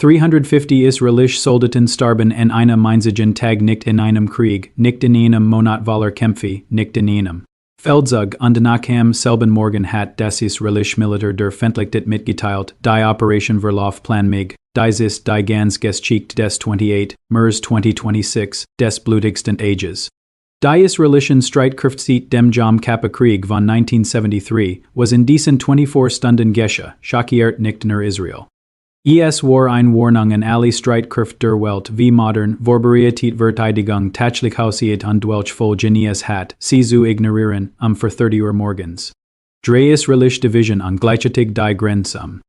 350 Israelisch Soldaten starben in einem einzigen Tag nicht in einem Krieg, nicht in einem Monat voller Kämpfe, nicht in einem Feldzug und nach am selben Morgen hat das israelische Militär der Feindlichkeit mitgeteilt, die Operation Verlauf planmäßig, dies ist die ganz Geschichte des 28. März 2026, des blutigsten Ages. Die israelischen Streitkräfte seit dem Jom Kappa Krieg von 1973 was in diesen 24 Stunden schockiert nicht nur Israel. Es war eine Warnung an alle Streitkräfte der Welt wie modern Vorbereitet Verteidigung tatsächlich aussieht und welch voll Genies hat, sie zu ignorieren, für 30 Uhr morgens. Drei israelische Division an gleichzeitig die Grenze.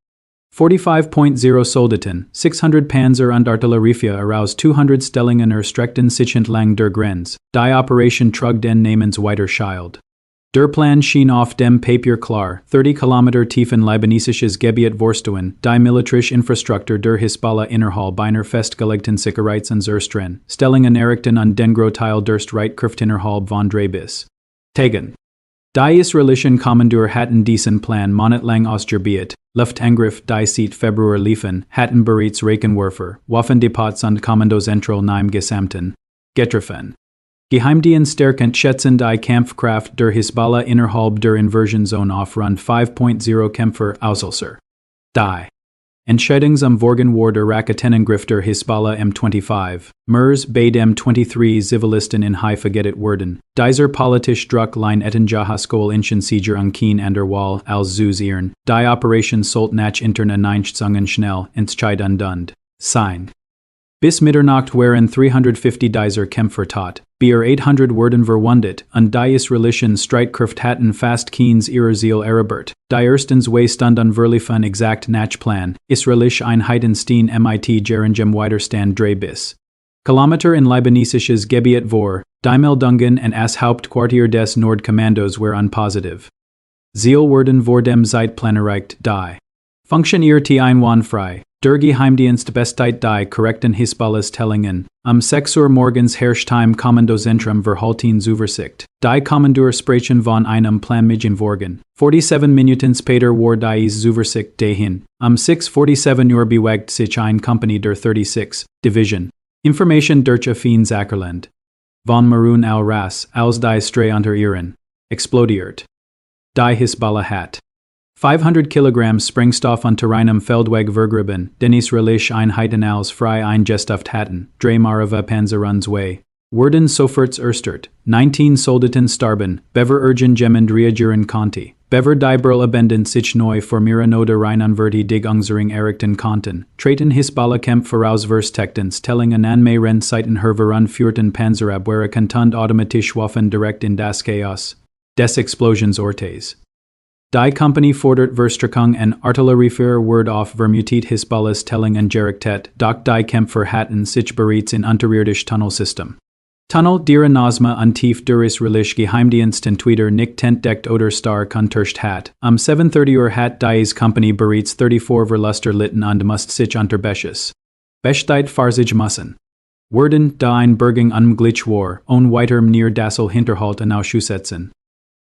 45.0 Soldaten, 600 Panzer und Artilleriefeuer aroused 200 Stellungen erstreckten sich entlang der Grenze, die Operation trug den Namensweiter Schild. Der Plan schien auf dem Papier klar, 30 Kilometer tiefen libanesisches Gebiet vorstuen, die militärische Infrastruktur der Hisbollah innerhalb einer festgelegten Sicherheits- und Zerstren, Stellungen errichten und den Großteil der Streitkräfte innerhalb von 3 bis Tagen. Die israelischen Kommandeur hatten diesen Plan monatelang ausgearbeitet, Luftangriff die seit Februar liefen, hatten bereits Raketenwerfer, Waffendepots und Kommandozentral im Gesamten getroffen. Geheimdienst stärkend schätzen die Kampfkraft der Hisbollah innerhalb der Invasionszone auf rund 5.0 Kämpfer außer die Entscheidungs Vorgen war der Raketenangriff der Hisbollah im 25. März bei dem 23 Zivilisten in Haifa getötet wurden. Dieser politische Druck line Etenjahaskol inchen Sieger Kien an der Wall als Zeus ihren, die Operation sollt nach interne Neinschzungen schnell entscheidend sein. Bis Mitternacht waren 350 dieser Kämpfer tot, bier 800 wurden verwundet, und die israelischen Streitkräfte hatten fast keins ihrer Ziel erobert. Die ersten zwei stunden verliefen exakt nach Plan, israelische Einheiten stehen mit geringem Widerstand 3 bis Kilometer in libanesisches Gebiet vor, die Meldungen und das Hauptquartier des Nordkommandos waren positiv. Ziel wurden vor dem Zeitplan erreicht, die funktionierte einwandfrei. Der Geheimdienst bestait die korrekten Hisbollahs Tellingen. 6 Uhr morgens herrscht im Kommandozentrum Verhalten Zuversicht. Die Kommandeur sprechen von einem planmäßigen Vorgehen. 47 Minuten später war die Zuversicht dahin. 6:47 Uhr bewegt sich eine Kompanie der 36. Division. Information durch Affin Zackerland. Von Maroon al-Ras, als die Stray unter ihren. Explodiert. Die Hisbollah hat 500 Kilogramm Sprengstoff unter einem Feldweg vergraben, den israelische Einheiten als frei eingestuft hatten, 3 Marava Panzerunzway. Wurden sofort erstört, 19 Soldaten starben, bever urgen jemand reagieren konnte, bever die Berlabenden sich neu formieren oder Verteidigungsring errichten konnten, treten Hisbollah Kämpfe voraus versteckten Stellungen an mehreren Seiten heranführten Panzerabwehre kantund automatisch Waffen direkt in das Chaos des Explosionsortes. Die Kompanie fordert Verstärkung und Artilleriefeuer word auf Vermutet Hisbollahs Stellungen gerichtet, doch die Kämpfer hatten sich bereits in unterirdisches Tunnelsystem. Tunnel deren Nazma und tief der israelische Geheimdienst entweder nicht entdeckt oder stark unterstützt hat. 7:30 Uhr hat die Kompanie bereits 34 Verluste erlitten und musste sich unterbesches. Besteit farzig müssen. Wurden die Einbergung unmöglich war, ohne weiterem near Dassel Hinterhalt auszusetzen.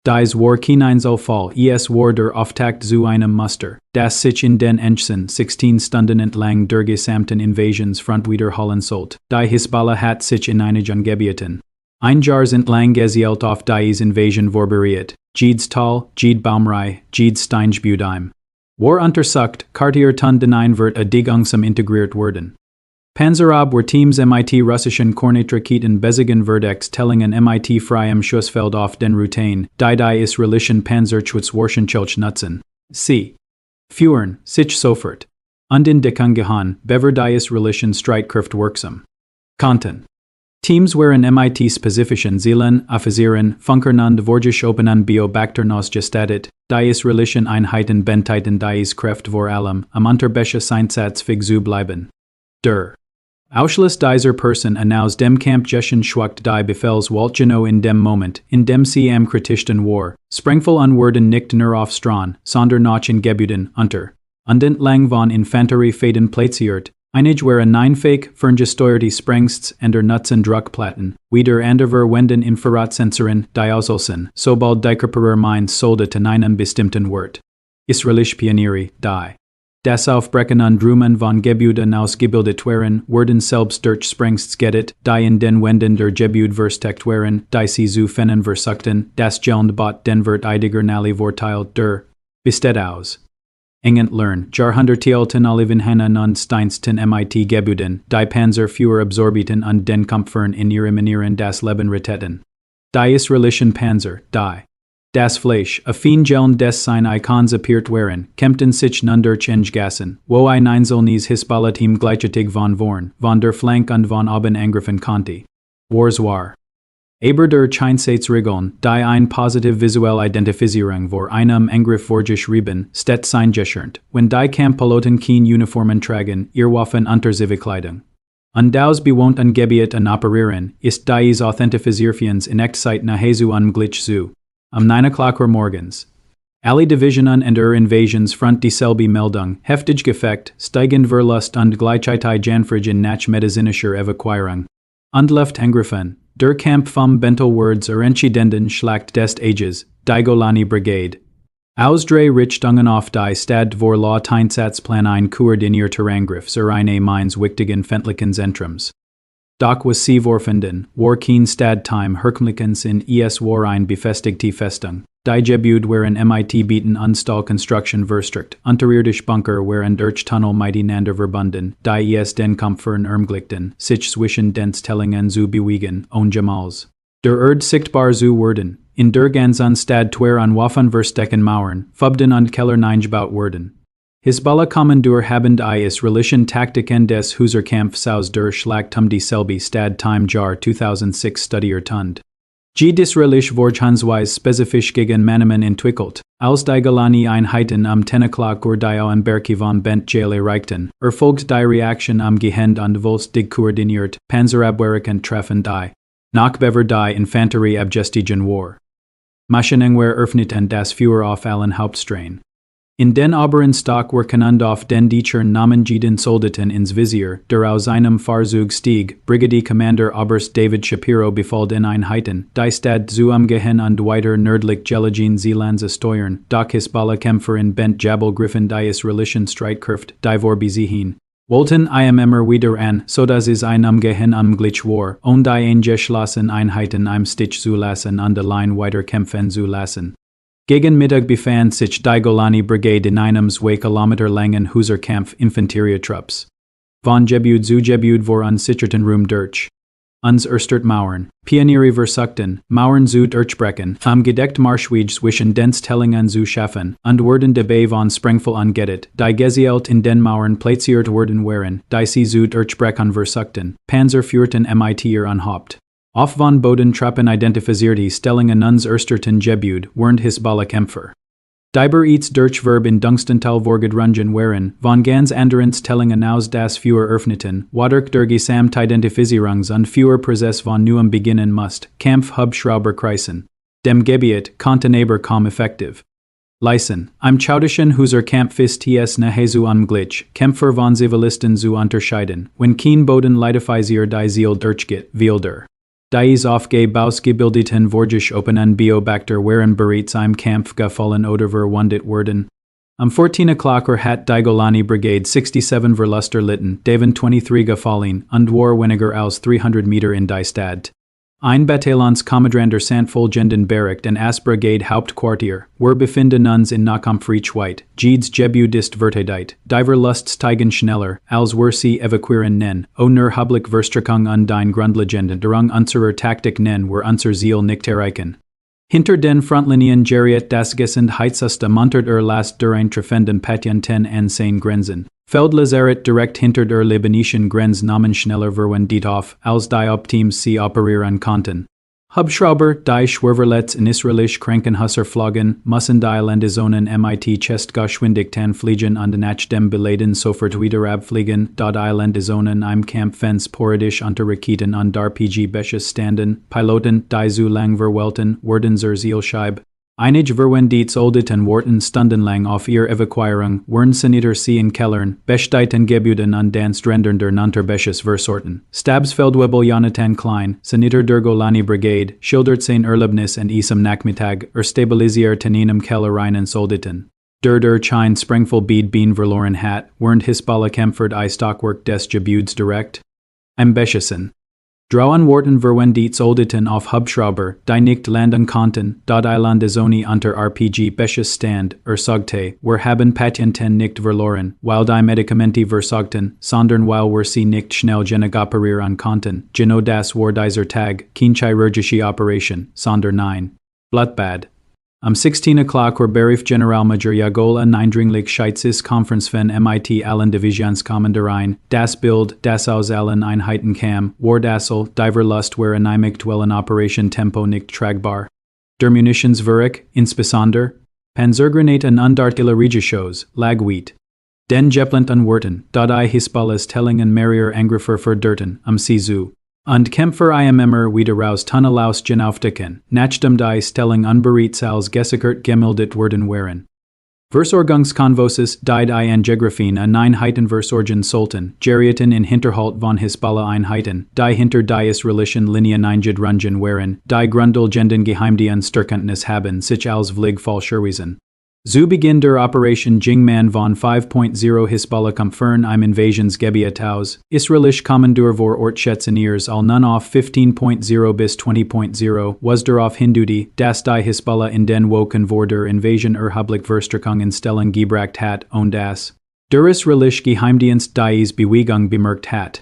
Dies war kein Einzelfall, es war der Auftakt zu einem Muster, das sich in den nächsten 16 Stunden entlang der gesamten Invasionsfront wiederholen sollte. Die Hisbollah hat sich in einigen Gebieten Jahres entlang gezielt auf dies Invasion vorbereitet, Jedes Tal, Jed Baumrei, Jed Steingebüdeim. War untersucht, Quartiertun den wird Digungsam integriert worden. Panzerab were Teams mit russischen Kornetraketen besiegen Verdex Tellingen mit freiem Schussfeld auf den Routen, die israelischen Panzerschutzwaffen nutzen. C. Führen, sich sofort. Und in Deckung gehen, bever die israelischen Streitkräfte wirksam. Konnten. Teams waren mit spezifischen Zielen, Offizieren, Funkern und Vorgisch Openen Beobachtern ausgestattet, die israelischen Einheiten benteten dies Kräfte vor allem, unterbesches Einsatz fig zu bleiben. Der Ausschluss dieser Person aus dem Kampf Jeschen schwacht die Befehlswalt genau in dem Moment, in dem sie am kritischsten war, sprengvoll wurden nicht nur auf Straßen, sondern auch in Gebieten unter und entlang von Infanteriefäden platziert, einige waren neinfähig, ferngesteuerte Sprengsts und nutzen Druckplatten, wieder andere wenden Infrarotsensoren, die auslösen, sobald die Körper meint Soldat in einem bestimmten Wort. Israelische Pioniere, die das Aufbrechen und Drumen von Gebäuden ausgebildet waren, wurden selbst durch Sprengstgedet, die in den Wänden der Gebäude versteckt waren, die sie zu finden versuchten, das Gelnbot den wird einigerlei vorteilt der besteht aus. Engent learn, Jahrhundertealten Olivenhannen und Steinsten MIT Gebäuden, die Panzerführer absorbiten und den Kampfern in ihrem Inneren das Leben retteten. Die israelischen Panzer, die das Fleisch, a Fiengelen des sein Icons appeared waren, kämpften sich nun durch Gassen, wo ein einzelnes Hisbollah-Team gleichzeitig von der Flank und von oben angriffen konnte. Wars war. Aber der Scheinsatzregeln, die ein positive visuelle Identifizierung vor einem Angriff vorgeschrieben, steht sein geschirnt, wenn die Kampfpiloten kein Uniformen tragen, ihr Waffen unter ihre Kleidung. Und das bewohnt an Gebiet an operieren, ist dies Authentifizierfiens in Echtzeit nahezu unglitch zu. 9 Uhr morgens. Alle Divisionen und Invasions front dieselbe Meldung, heftig Gefecht, steigend Verlust und gleichzeitig Janfrage in nachmedizinischer Evakuierung. Und Luft angriffen, der Kampf vom Bentelwords entschiedenen Schlacht des Ages, die Golani Brigade. Aus drei Richtungen auf die Stadt vor la Einsatzplan ein Koordinierter Angriff eine meines wichtigen fendlichen Zentrums. Doch was sie vorfinden, war kein Stadtime Herkömmlichens in war ein befestigte Festung. Die Gebäude waren MIT bieten Anstallkonstruktion verstrikt, unterirdisch Bunker waren durch Tunnel miteinander verbunden, die den Kampfern ermöglichten, sich zwischen den Stellungen zu bewegen, ohne Jamals. Der Erd sichtbar zu werden, in der ganzen Stadt an Waffen verstecken Mauern, Fubden und Keller eingebaut wurden. Hisbollah-Kommandeur haben die israelischen Taktiken des Huserkampfs aus der Schlacht dieselbe Stadtime Jahr 2006 studiert und israelisch Vorgehensweise spezifisch gegen Mannemen entwickelt, als die Golani-Einheiten 10 Uhr die am Berke von Bent Jail erreichten, erfolgt die Reaktion am Gehend und vollständig koordiniert, Panzerabwehrchen treffen die Nachbever die Infanterie abgestiegen war. Maschinengewehr öffneten das Feuer auf allen Hauptstraßen. In den oberen Stock wurden auf den Diecher namengehenden Soldaten ins Visier, der aus einem Fahrzeug stieg, Brigadier Commander Oberst David Shapiro befahl den Einheiten, die Stadt zu umgehen und weiter nördlich gelegen Seeland zu steuern, doch Hisbollah-Kämpfer in Bent Jabal griffen die israelischen Streitkräfte, die vorbesiegen. Wollten immer wieder an, so dass es ein Umgehen unglitsch war, und die eingeschlossenen Einheiten im Stich zu lassen und allein weiter kämpfen zu lassen. Gegen Mittag befand sich die Golani Brigade in einem 2 Kilometer langen Huserkampf Infanterietrupps. Von Gebäude zu Gebäude vor unsicherten Raum durch. Uns erstert Mauern, Pioniere versuchten, Mauern zu durchbrechen, gedeckt Marschwege zwischen den Stellungen zu schaffen, und wurden dabei von Sprengfall angedet, die gezielt in den Mauern platziert worden waren, die sie zu durchbrechen versuchten, Panzer führten MITer anhaupt. Auf von Boden Truppen identifizierte Stellungen uns ersterten Gebäude, während Hisbollah-Kämpfer. Die bereits durch Verb in Dungstental vorgedrungen waren, von ganz anderen Stellungen aus das Feuer öffneten, wodurch der gesamte Identifizierungs- und Feuerprozess von neuem beginnen musste, Kampf Hubschrauber kreisen. Dem Gebiet konnten aber kaum effektiv leisten. Im chaotischen Huserkampf ist es nahezu unglitsch, Kämpfer von Zivilisten zu unterscheiden, wenn kein Boden leidifiziert die Ziel durchgeht, wilder. Dies aufgebausgebildeten vorgeschobenen Biobacter waren bereits im Kampf gefallen oder verwundet worden. 14 Uhr hat die Golani Brigade 67 Verluster litten, davon 23 gefallen, und war weniger als 300 Meter in die Stadt. Ein Bataillonskommandeur folgenden Bericht in as Brigade Hauptquartier, wir befinden uns in Nahkampfreichweite, jedes Gebäude ist verteidigt, die Verlust steigen schneller, als wir sie evakuieren nennen, ohne Public Verstärkung und ein Grundlegende Durang unserer Taktik nennen wir unser Ziel nicht erreichen. Hinter den Frontlinien geriet das Gesundheitssystem unter Last durch ein treffenden Patienten an seinen Grenzen. Feldlazarett direkt hinter der libanischen Grenze nahmen schneller verwendet auf, als die Opteams sie operieren konnten. Hubschrauber, die Schwerverletz in israelisch Krankenhäuser flogen, müssen die Landezonen mit Geschwindigkeit fliegen und nach dem Beladen sofort wieder abfliegen, da die Landezonen im Kampf sporadisch unter Raketen und RPG-Beschuss standen, Piloten, die zu lang verwelten, wurden zur Zielscheibe. Einige verwendet Soldaten warten stundenlang auf ihre Evakuierung, wurden saniter sie in Kellern, besteiten Gebäuden und den Strändern der Nanterbeschuss versorten. Stabsfeldwebel Jonathan Klein, saniter der Golani Brigade, schildert sein Erlebnis an diesem Nachmittag, stabilisierten einem Kellereinen Soldaten. Der Chine Sprengful Bead Bean Verloren Hat, Wernd Hisballa Kempford I Stockwork des Gebudes direkt. Ambitiösen. Drauen Worten verwendet Olditen auf Hubschrauber, die nicht landen konnten, da die Landezone unter RPG Besches Stand, Sagte, wir haben Patienten nicht verloren, weil die Medikamente versagten, sondern weil wir sie nicht schnell genug operieren konnten, genau das war dieser Tag, kein chirurgische Operation, sondern ein Blutbad. Am 16 o'clock war Berief Generalmajor Jagola Neindringlich Scheitzis Conference von MIT allen Divisionskommandereien, das Bild, das aus allen Einheiten kam, war Dassel, diver Lust wäre nicht in Operation Tempo nicht tragbar. Der Munitionswerk, insbesondere, Panzergranate und Artillerieshows, Lagweet. Den Jeplent Unwerten, dort I Hisballas Tellingen Marier Angrifer verdurten, am Sisu. Und Kämpfer IMMer wieder aus Tunnelaus genaufdecken, nachdem die Stellung unbereits als gesichert gemeldet worden waren. Versorgungskonvosis died I an Geografien an Einheiten versorgen sollten, gerieten in Hinterhalt von Hisballa Einheiten, die hinter die israelischen Linien eingedrungen waren, die grundlegenden Geheimdienst Stärkenntnis haben, sich als Vlig Fallschirmweisen. Zu Beginn der Operation ging man von 5.0 Hisballa Kampfern im Invasionsgebiet aus, israelisch Kommandeur vor Ort schätzeniers al nun auf 15.0 bis 20.0 was darauf hinduti, dass die Hisballa in den Wochen vor der Invasion erheblich Verstärkung in Stellung gebracht hat und das der israelische Geheimdienst dies Bewegung bemerkt hat.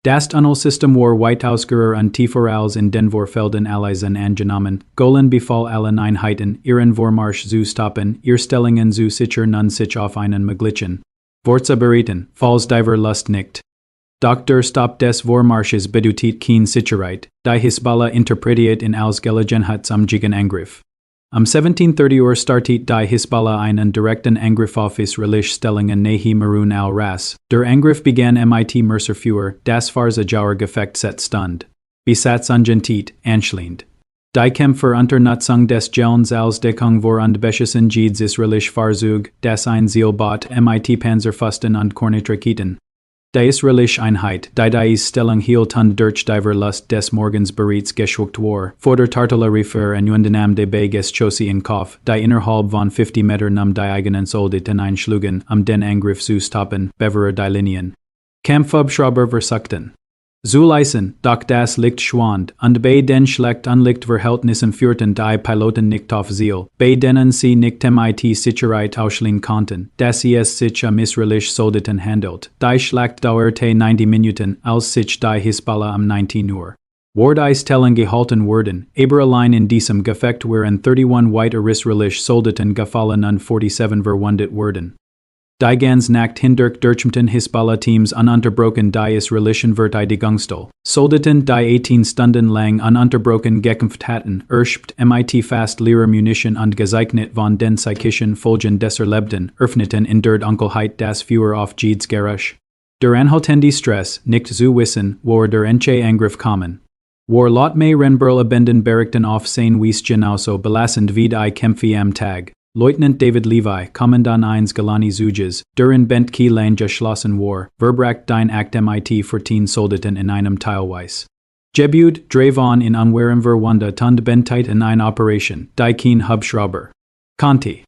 Das Tunnelsystem war weitausgerer und tiefer als in den Vorfelden Alleisen angenommen, Golan befahl allen Einheiten, ihren Vormarsch zu stoppen, ihr Stellungen zu sichern und sich auf einen möglichen Vorzubereiten, falls diver Lust nicht. Doch der Stopp des Vormarsches bedeutet kein Sicherheit, die Hisballa interpretiert in als Gelegenheitsam Angriff. Am 17:30 Uhr startet die Hisballa einen direkten Angriff auf israelische Stellungen nahe Marun al-Ras. Der Angriff begann mit Mercerführer, das Fahrzeugauer Gefecht set stund. Besatzungsgentit, anschließend. Die Kämpfer unter Nutzung des Gelns als Deckung vor und beschissen jedes israelische Fahrzeug, das ein Zielbot mit Panzerfasten und Kornetraketen. Die israelische Einheit, die die Stellung hielt und durch diver Lust des Morgens bereits geschwuckt war, fordert Artilleriefer und Jundenam de Beges Chossi in Kopf, die innerhalb von 50 Metern die eigenen Soldaten einschlugen, den Angriff zu stoppen, beverer die Linien. Kampfhubschrauber versagten. Zu leisten, doch das Licht schwand, und bei den schlecht Verhältnissen führten die Piloten nicht auf Ziel, bei denen sie nicht mit Sicherheit ausschließen konnten, dass es sich israelische Soldaten handelt. Die Schlacht dauerte 90 Minuten, als sich die Hisballa am 19 Uhr. War die Stellung gehalten worden, aber allein in diesem Gefecht waren 31 weitere israelische Soldaten gefallen und 47 verwundet worden. Die ganz Nacht hindurch durchmten Hisballa-Teams ununterbrochen die israelischen Verteidigungsstelle. Soldaten, die 18 Stunden lang ununterbrochen gekämpft hatten, erschöpft mit fast leerer Munition und gezeichnet von den psychischen Folgen des Erlebten, öffneten in der Dunkelheit das Feuer auf jedes Garage. Der anhaltende Stress, nicht zu wissen, wo der entche Angriff kommen. War lot mehr Renberl abenden Berichten auf sein Wies genauso belastend wie die Kämpfe am Tag. Leutnant David Levi, Kommandant 1 Galani Zuges, durin Bent Kielan geschlossen war, verbracht dein Act mit 14 Soldaten in einem Teilweis. Gebüd, Dravon in unwaren Verwunda tund Bentite in ein Operation, die kein Hubschrauber. Conti.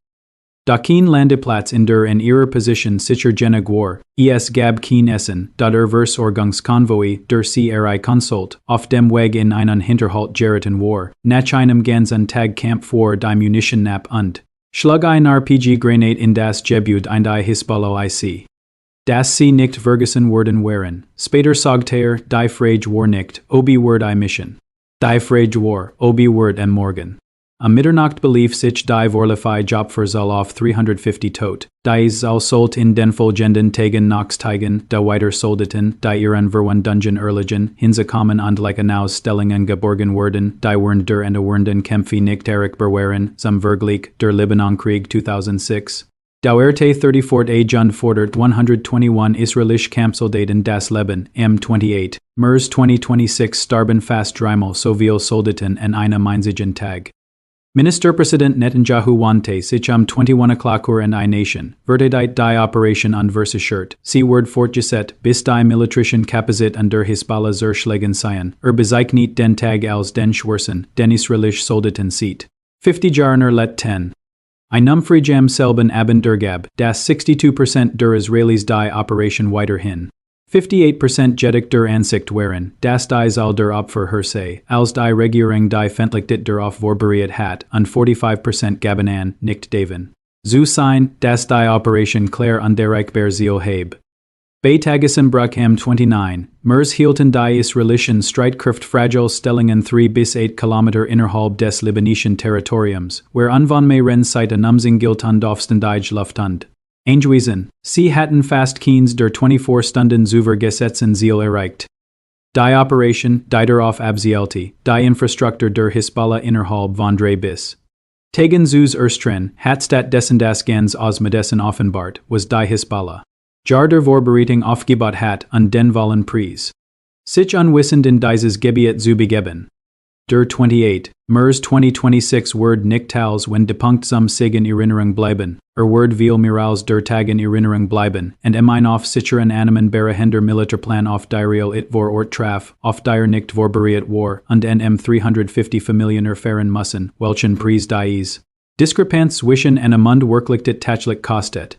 Da kein Landeplatz in der in ihrer Position sicher genug war, es gab kein Essen, da der Versorgungskonvoi der CRI Consult auf dem Weg in einen Hinterhalt geraten war, nach einem ganzen Tag Kampf vor die Munition Nap und schlug ein RPG-Granate in das Gebüd ein die Hisballa IC. Das sie nicht vergessen worden waren. Später sagte die Frage war nicht, obi word I mission. Die Frage war, obi word am Morgen. Am Mitternacht belief sich die Vorlify Jobverzahl auf 350 tot. Dies sollt in den folgenden Tagen nachsteigen, die weiter Soldaten, die ihren Verwundungen erliegen, hinzukommen und like aus Stellungen geborgen wurden, die während der andauernden Kämpfe nicht erreichbar waren, zum Vergleich der Libanonkrieg 2006. Dauerte 34 Agen fordert 121 israelische Kampfsoldaten das Leben, am 28. März 2026 starben fast dreimal so viel Soldaten an einem einzigen Tag. Ministerpräsident Netanyahu wandte sich 21 o'clock Uhr in Nation, verteidigt die Operation unversichert, sie word fortgesetzt, bis die militärischen Kapazität an der Hisballa zerschlagen seien, bezeichnet den Tag als den schwersten, den israelische Soldaten sieht. 50 Jahre let 10. Einumfriedjam selben Abend Durgab, das 62% der Israelis die Operation weiterhin. 58% Jedik der Ansicht waren, das die Zahl der Opfer Hersey, als die Regierung die Fentlichkeit der Vorbereitet hat, und 45% gaben an, nicht Daven. Zu sein, dass die Operation klar unerreichbar Ziel habe. Bei Tagesembruch am 29, Mers hielten die israelischen Streitkraft fragile Stellungen 3 bis 8 Kilometer innerhalb des libanischen Territoriums, where Anvanmeiren seit Anumsing gilt und aufständige Luftland. Eingewiesen, sie hatten fast keins der 24-Stunden Zuvergesetzen Ziel erreicht. Die Operation, die darauf abzielte, die Infrastruktur der Hisbollah innerhalb von 3 bis. Tegen zus Erstren, hat statt dessen das ganz Osmedessen offenbart, was die Hisbollah. Jar der Vorbereitung aufgebaut hat und den vollen Preis. Sich unwissend in dieses Gebiet zu begeben. Der 28, Mers 2026 Word nicht als wenn de Punkt zum Segen Erinnerung bleiben, Word viel mirals der Tagen Erinnerung bleiben, und ein auf sicheren Annehmen berehender Militärplan auf Diarial it vor Ort traf, auf dir nicht vorbereitet war, und NM 350 Familien erfahren müssen, welchen Preis dies. Diskrepanz zwischen einem und wirklich tatsächlich kostet.